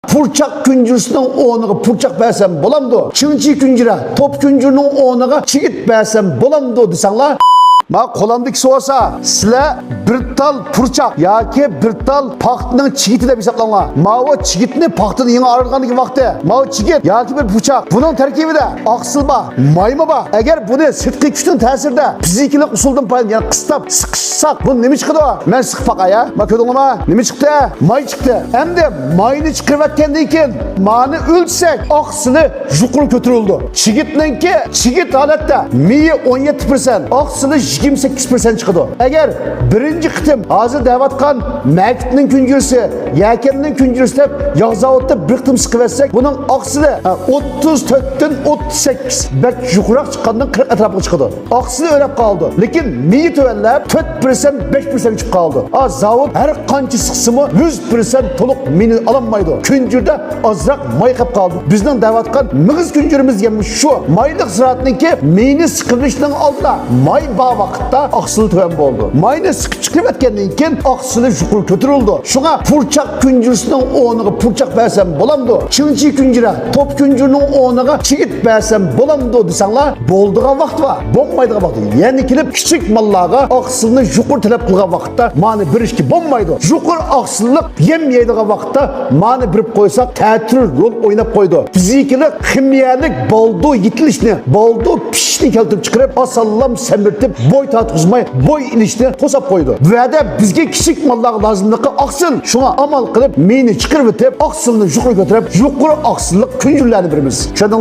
Purçak küncürsünün oğunuğa purçak bersem bolamdı. Çınçı küncüre top küncürünün oğunuğa çigit bersem bolamdı desanlar. Ma qo'lamdagi so'rasa, sizlar bir tal purchaq yoki bir tal paxtning chigiti deb hisoblanglar. Mavo chigitni paxtini yangi ayirganligi vaqti. Mavo chigit yoki bir purchaq. Buning tarkibida oqsil bor, mayma bor. Agar buni sirtqi kuchning ta'sirida fizikalik usuldan foydalanib, ya'ni qistab siqishsak, bu nima chiqadi? Men siqib baqaya. Ma ko'rdingizmi? Nima chiqdi? May chiqdi. Endi mayni chiqarayotgandan keyin mani o'lsak, oqsili yuqori ko'tarildi. Chigit holatda miyi 17%, oqsili 28% çıkıdı. Eğer birinci kıtım hazır devatkan mekitinin küncürüsü, yelkeninin küncürüsü de yazavutta bir kıtım sıkıversek bunun aksili 34'ten 38 belki yukarı çıkandan 40 etrafı çıkıdı. Aksili öyle kaldı. Lakin miyi tüveller 4% 5% çıkıp kaldı. Zavut her kançı sıksımı 100% toluk mini alanmaydı. Küncürde azrak may kap kaldı. Bizden devatkan mığız küncürümüz yemiş şu maylık ziraatının ki mini sıkılışının altında may bağ vakitte aksılı töven oldu. Mayını sıkı çıkıp etkenden keyin aksılı yukarı kötürüldü. Şuna purçak küncürsünün oğunuğa purçak bersem bolamdı. Çınçı küncüre top küncürünün oğunuğa çigit bersem bolamdı desanlar bolduğu vakt var. Bombaydığı vakti. Yani kilip küçük mallarga aksılını yukarı talep kılgan vakitte mani bir işki bombaydı. Yukarı aksılılık yem yeydiği vakitte mani birip koysak teatür rol oynap koydu. Fizikilik, kimyalik bolduğu yitilişini, bolduğu pişini keltirip çıkarıp asallam semirtip boy tatqızmay, boy ilişti tosap koydu. Ve de bizge kiçik mallar lazımlıkı aksın. Şuna amal kılıp mini çıkırıp aksılını yukarı götürüp yukarı aksıllık küncürlerini birimiz. Şöyle